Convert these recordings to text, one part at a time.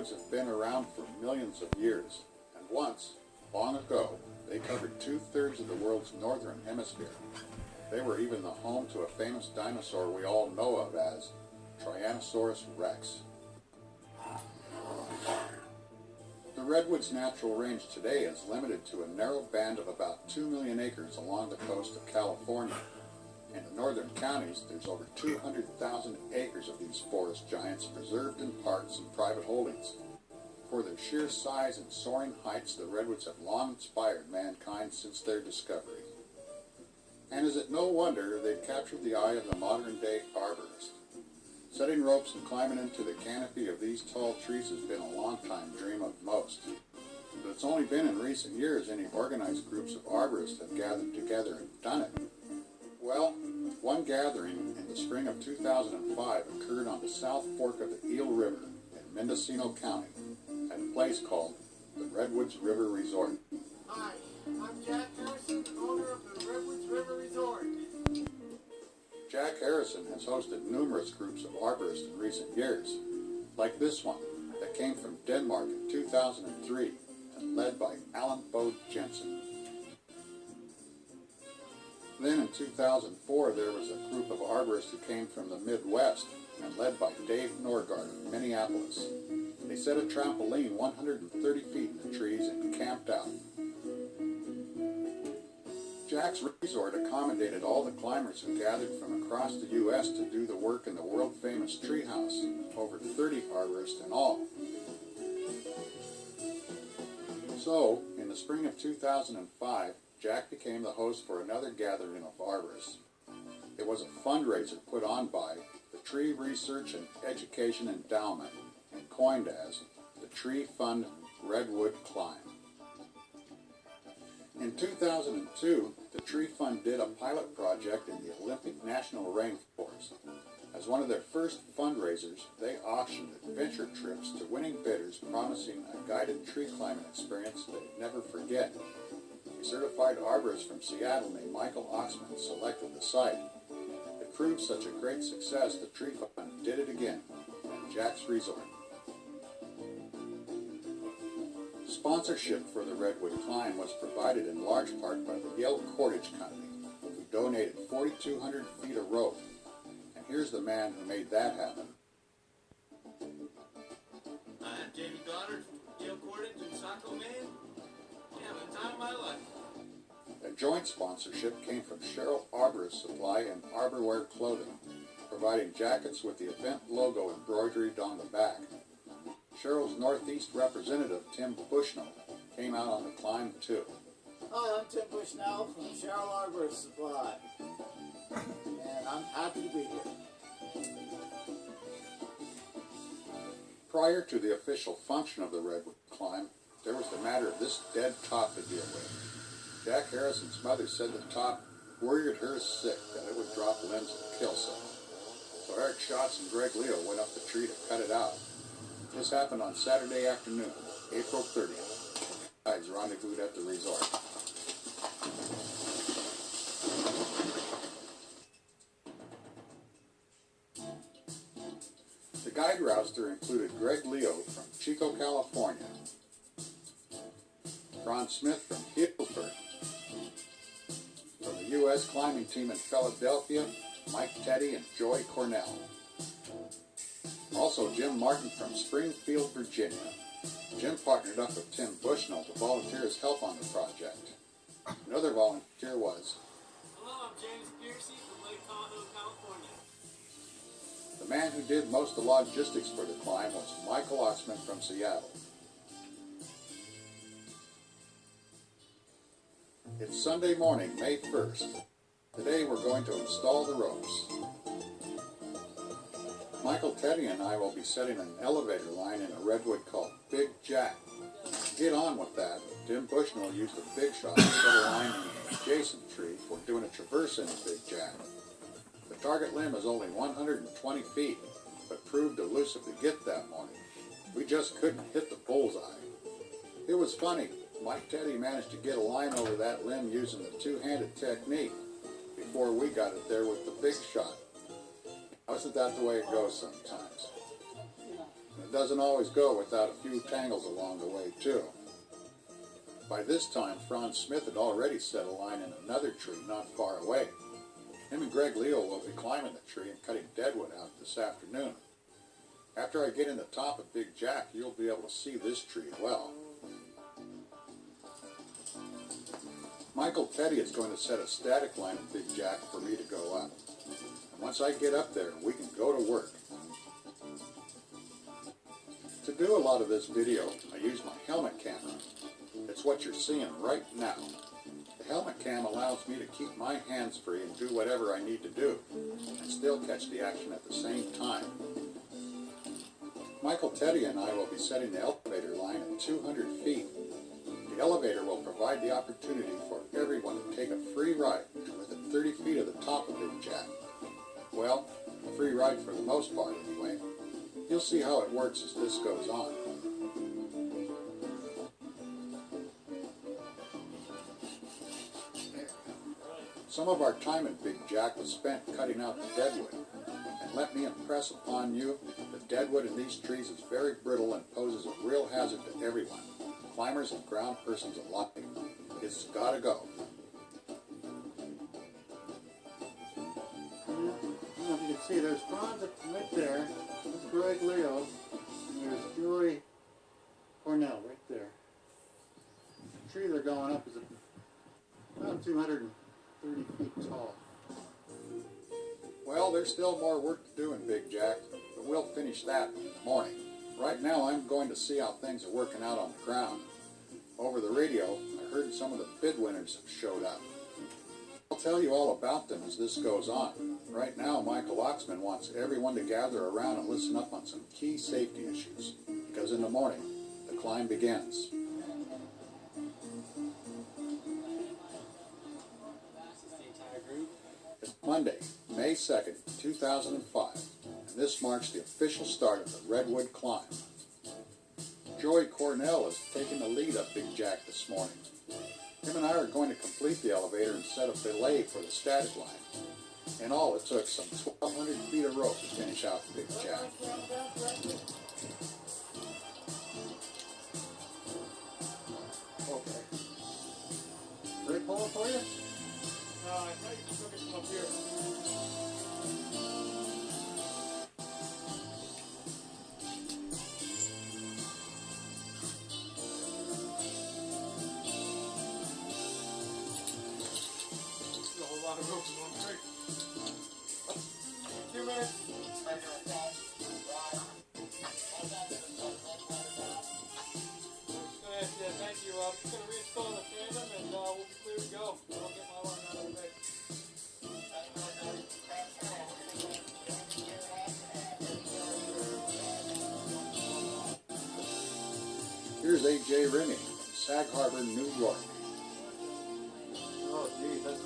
redwoods have been around for millions of years, and once, long ago, they covered 2/3 of the world's northern hemisphere. They were even the home to a famous dinosaur we all know of as Tyrannosaurus rex. The redwood's natural range today is limited to a narrow band of about 2 million acres along the coast of California. In the northern counties, there's over 200,000 acres of these forest giants preserved in parks and private holdings. For their sheer size and soaring heights, the redwoods have long inspired mankind since their discovery. And is it no wonder they've captured the eye of the modern-day arborist? Setting ropes and climbing into the canopy of these tall trees has been a long-time dream of most. But it's only been in recent years any organized groups of arborists have gathered together and done it. Well, one gathering in the spring of 2005 occurred on the South Fork of the Eel River in Mendocino County at a place called the Redwoods River Resort. Hi, I'm Jack Harrison, owner of the Redwoods River Resort. Jack Harrison has hosted numerous groups of arborists in recent years, like this one that came from Denmark in 2003 and led by Alan Bode Jensen. Then in 2004 there was a group of arborists who came from the Midwest and led by Dave Norgard of Minneapolis. They set a trampoline 130 feet in the trees and camped out. Jack's resort accommodated all the climbers who gathered from across the U.S. to do the work in the world-famous treehouse, over 30 arborists in all. So, in the spring of 2005, Jack became the host for another gathering of arborists. It was a fundraiser put on by the Tree Research and Education Endowment and coined as the Tree Fund Redwood Climb. In 2002, the Tree Fund did a pilot project in the Olympic National Rainforest. As one of their first fundraisers, they auctioned adventure trips to winning bidders, promising a guided tree climbing experience they'd never forget. A certified arborist from Seattle named Michael Oxman selected the site. It proved such a great success, the Tree Fund did it again at Jack's Resort. Sponsorship for the Redwood Climb was provided in large part by the Yale Cordage Company, who donated 4,200 feet of rope. And here's the man who made that happen. I'm Jamie Goddard from Yale Cordage in Saco, Maine. Having the time of my life. A joint sponsorship came from Cheryl Arborist Supply and Arborwear Clothing, providing jackets with the event logo embroidered on the back. Cheryl's Northeast representative, Tim Bushnell, came out on the climb too. Hi, I'm Tim Bushnell from Cheryl Arborist Supply, and I'm happy to be here. Prior to the official function of the Redwood Climb, there was the matter of this dead top to deal with. Jack Harrison's mother said the top worried her sick that it would drop limbs and kill some. So Eric Schatz and Greg Leo went up the tree to cut it out. This happened on Saturday afternoon, April 30th. The guides rendezvoused at the resort. The guide roster included Greg Leo from Chico, California, Ron Smith from Healdsburg, from the U.S. climbing team in Philadelphia, Mike Teddy and Joy Cornell. Also, Jim Martin from Springfield, Virginia. Jim partnered up with Tim Bushnell to volunteer his help on the project. Another volunteer was Hello, I'm James Piercy from Lake Tahoe, California. the man who did most of the logistics for the climb was Michael Oxman from Seattle. It's Sunday morning, May 1st. Today we're going to install the ropes. Michael, Teddy, and I will be setting an elevator line in a redwood called Big Jack. To get on with that, Tim Bushnell used a big shot to set a line in an adjacent tree for doing a traverse in Big Jack. The target limb is only 120 feet, but proved elusive to get that morning. We just couldn't hit the bullseye. It was funny. Mike Teddy managed to get a line over that limb using the two-handed technique before we got it there with the big shot. Isn't that the way it goes sometimes? it doesn't always go without a few tangles along the way, too. By this time, Franz Smith had already set a line in another tree not far away. Him and Greg Leo will be climbing the tree and cutting deadwood out this afternoon. After I get in the top of Big Jack, you'll be able to see this tree well. Michael Petty is going to set a static line in Big Jack for me to go up. And once I get up there, we can go to work. To do a lot of this video, I use my helmet camera. It's what you're seeing right now. The helmet cam allows me to keep my hands free and do whatever I need to do, and still catch the action at the same time. Michael Teddy and I will be setting the elevator line at 200 feet. The elevator will provide the opportunity for everyone to take a free ride to within 30 feet of the top of Big Jack. Well, a free ride for the most part anyway. You'll see how it works as this goes on. Some of our time in Big Jack was spent cutting out the deadwood. And let me impress upon you, the deadwood in these trees is very brittle and poses a real hazard to everyone, climbers and ground persons alike. It's gotta go. I don't know if you can see, there's Franz right there, there's Greg Leo, and there's Joy Cornell right there. The tree they're going up is about 230 feet tall. Well, there's still more work to do in Big Jack, but we'll finish that in the morning. Right now, I'm going to see how things are working out on the ground. Over the radio, I heard some of the bid winners have showed up. I'll tell you all about them as this goes on. Right now, Michael Oxman wants everyone to gather around and listen up on some key safety issues, because in the morning, the climb begins. It's Monday, May 2nd, 2005, and this marks the official start of the Redwood climb. Joey Cornell is taking the lead up Big Jack this morning. Him and I are going to complete the elevator and set a belay for the static line. In all, it took some 1,200 feet of rope to finish out Big Jack. Okay. Are they pulling for you? No, I thought you took it from up here. There's a whole lot of ropes in one tree. 2 minutes. Thank you. I'm just going to reinstall the tandem and we'll be clear to go. I'll get my line out of the way. Here's A.J. Remy from Sag Harbor, New York. Oh, geez, that's... I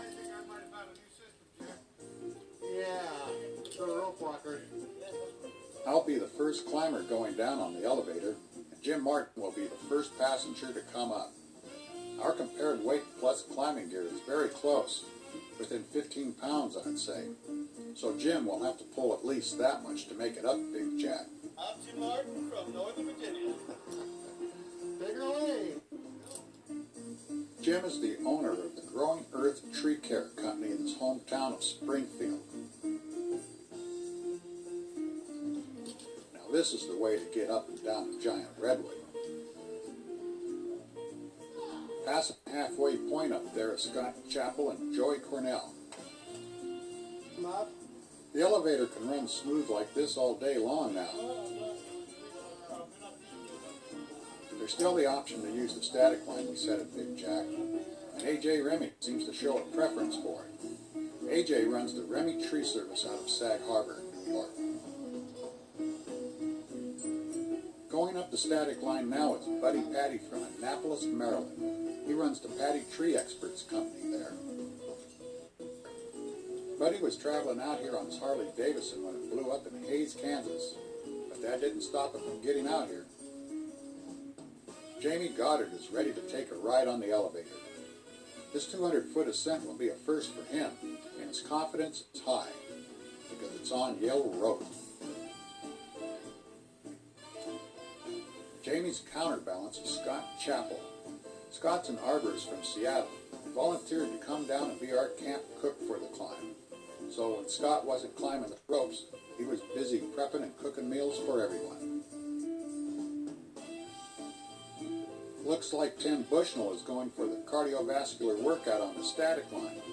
think I might have found a new system here. Yeah, it's a rope walker. I'll be the first climber going down on the elevator, and Jim Martin will be the first passenger to come up. Our compared weight plus climbing gear is very close, within 15 pounds I'd say. So Jim will have to pull at least that much to make it up Big Jack. I'm Jim Martin from Northern Virginia. Take her away. Jim is the owner of the Growing Earth Tree Care Company in his hometown of Springfield. Now this is the way to get up and down the giant redwood. Passing the halfway point up there is Scott Chappell and Joey Cornell. Come up. The elevator can run smooth like this all day long now. There's still the option to use the static line we set at Big Jack, and A.J. Remy seems to show a preference for it. A.J. runs the Remy Tree Service out of Sag Harbor, New York. Going up the static line now is Buddy Patty from Annapolis, Maryland. He runs the Patty Tree Experts Company there. Buddy was traveling out here on his Harley Davidson when it blew up in Hays, Kansas, but that didn't stop him from getting out here. Jamie Goddard is ready to take a ride on the elevator. This 200-foot ascent will be a first for him, and his confidence is high, because it's on Yale Road. Jamie's counterbalance is Scott Chappell. Scott's an arborist from Seattle. He volunteered to come down and be our camp cook for the climb. So when Scott wasn't climbing the ropes, he was busy prepping and cooking meals for everyone. Looks like Tim Bushnell is going for the cardiovascular workout on the static line.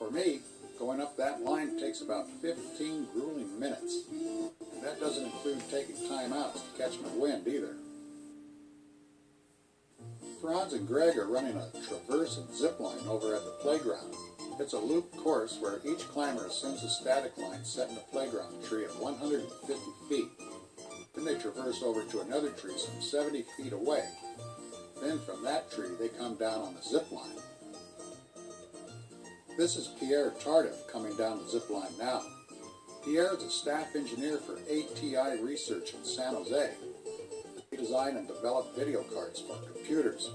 For me, going up that line takes about 15 grueling minutes. And that doesn't include taking time out to catch my wind either. Franz and Greg are running a traverse and zip line over at the playground. It's a loop course where each climber ascends a static line set in a playground tree at 150 feet. Then they traverse over to another tree some 70 feet away. Then from that tree they come down on the zip line. This is Pierre Tardif coming down the zip line now. Pierre is a staff engineer for ATI Research in San Jose. He designed and developed video cards for computers.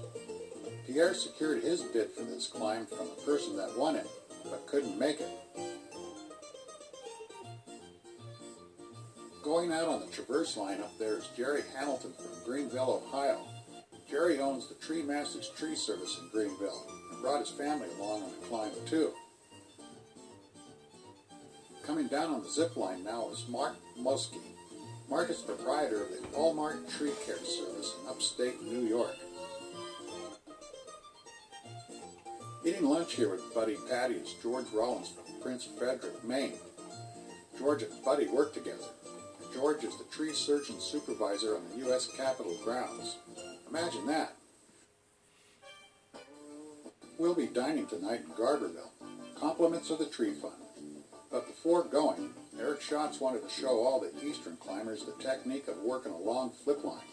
Pierre secured his bid for this climb from a person that won it, but couldn't make it. Going out on the traverse line up there is Jerry Hamilton from Greenville, Ohio. Jerry owns the Tree Masters Tree Service in Greenville and brought his family along on the climb too. Coming down on the zip line now is Mark Muskie. Mark is proprietor of the Walmart Tree Care Service in upstate New York. Eating lunch here with Buddy Patty is George Rollins from Prince Frederick, Maine. George and Buddy work together. George is the tree surgeon supervisor on the U.S. Capitol grounds. Imagine that. We'll be dining tonight in Garberville. Compliments of the Tree Fund. But before going, Eric Schatz wanted to show all the eastern climbers the technique of working a long flip line.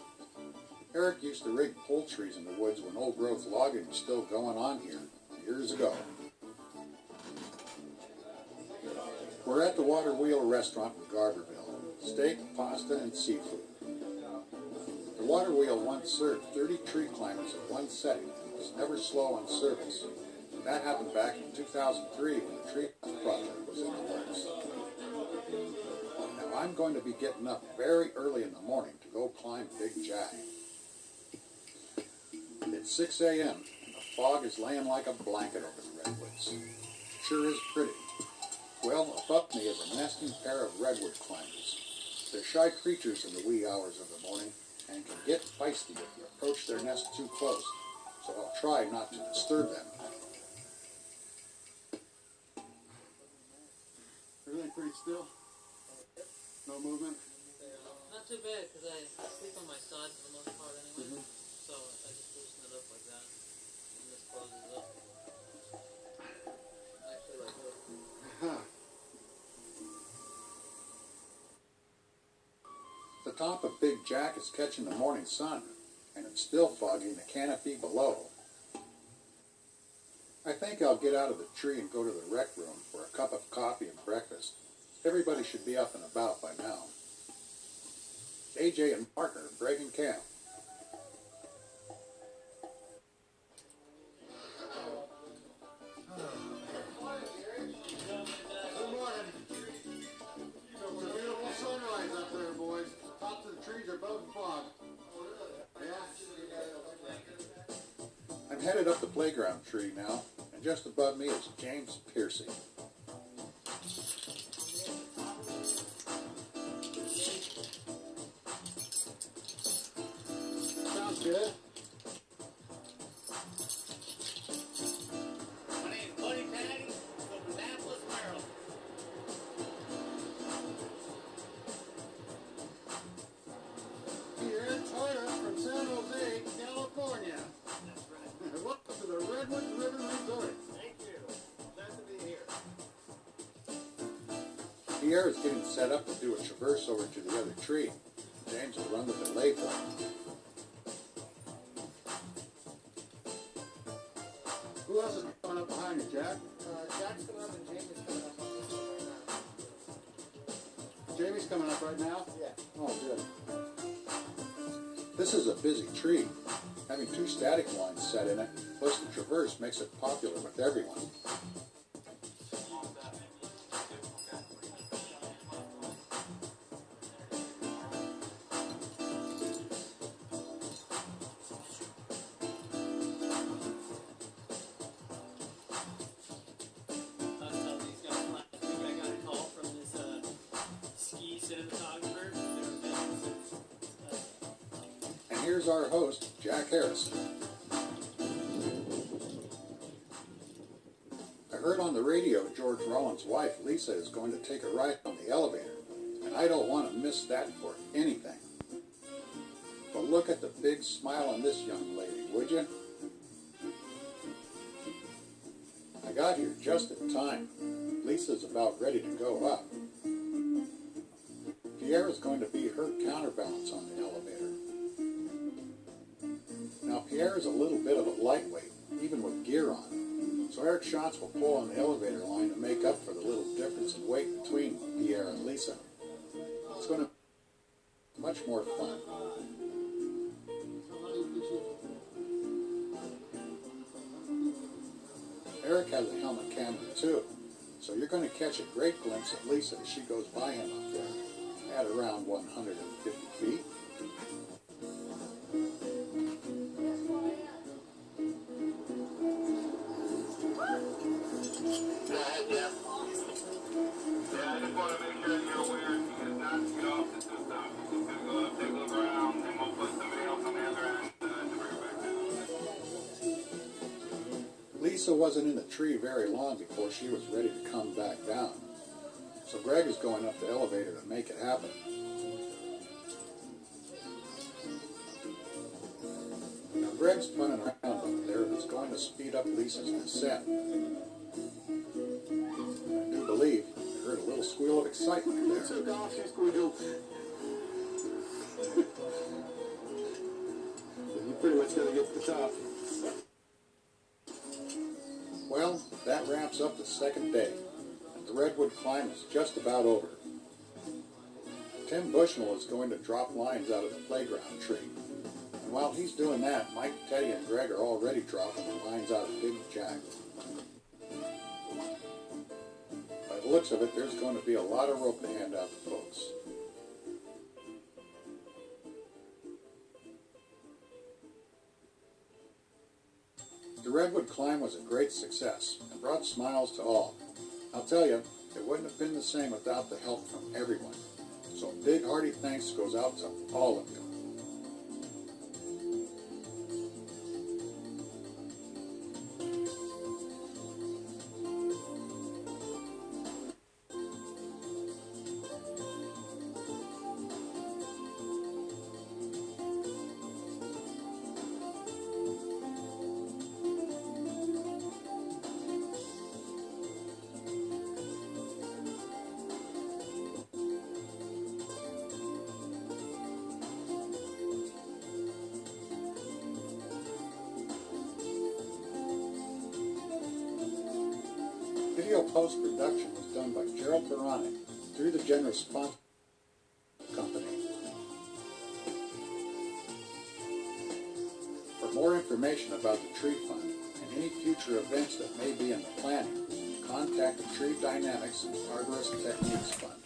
Eric used to rig pole trees in the woods when old growth logging was still going on here, years ago. We're at the Water Wheel restaurant in Garberville. Steak, pasta, and seafood. The Water Wheel once served 30 tree climbers in one setting and was never slow on service. That happened back in 2003 when the tree project was in the works. Now I'm going to be getting up very early in the morning to go climb Big Jack. It's 6 a.m. and the fog is laying like a blanket over the redwoods. It sure is pretty. Well, above me is a nesting pair of redwood climbers. They're shy creatures in the wee hours of the morning and can get feisty if you approach their nest too close, so I'll try not to disturb them. Everything pretty still? No movement? Not too bad, because I sleep on my side for the most part anyway. So I just loosen it up like that, and this closes up. Actually, like this. The top of Big Jack is catching the morning sun, and it's still foggy in the canopy below. I think I'll get out of the tree and go to the rec room for a cup of coffee and breakfast. Everybody should be up and about by now. AJ and Mark are breaking camp. Good morning. It's a beautiful sunrise up there, boys. Tops of the trees are above the fog. Yeah. I'm headed up the playground tree now, and just above me is James Piercy. Sounds good. My name's Buddy Patty from Annapolis, Maryland. Here in Toyota from San Jose, California. That's right. Welcome to the Redwood River Resort. Thank you. Glad to be here. Pierre is getting set up to do a traverse over to the other tree. James will run the delay for him. Who else is coming up behind you, Jack? Jack's coming up and Jamie's coming up on this one right now. Jamie's coming up right now? Yeah. Oh, good. This is a busy tree. Having two static lines set in it, plus the traverse makes it popular with everyone. here's our host, Jack Harris. I heard on the radio George Rollins' wife, Lisa, is going to take a ride on the elevator, and I don't want to miss that for anything. But look at the big smile on this young lady, would you? I got here just in time. Lisa's about ready to go up. Pierre is going to be her counterbalance on the elevator. Now Pierre is a little bit of a lightweight, even with gear on. So Eric Schatz will pull on the elevator line to make up for the little difference in weight between Pierre and Lisa. It's going to be much more fun. Eric has a helmet camera too, so you're going to catch a great glimpse of Lisa as she goes by him up there at around 150 feet. Lisa wasn't in the tree very long before she was ready to come back down. So Greg is going up the elevator to make it happen. Now Greg's funning around up there and is going to speed up Lisa's descent. I do believe I heard a little squeal of excitement there. You pretty much got to get to the top. Well, that wraps up the second day, and the Redwood climb is just about over. Tim Bushnell is going to drop lines out of the playground tree, and while he's doing that, Mike, Teddy, and Greg are already dropping the lines out of Big Jack. By the looks of it, there's going to be a lot of rope to hand out to folks. The Redwood climb was a great success and brought smiles to all. I'll tell you, it wouldn't have been the same without the help from everyone. So a big hearty thanks goes out to all of you. Video post-production was done by Gerald Beranek through the generous sponsor company. For more information about the Tree Fund and any future events that may be in the planning, contact the Tree Dynamics and Arborist Techniques Fund.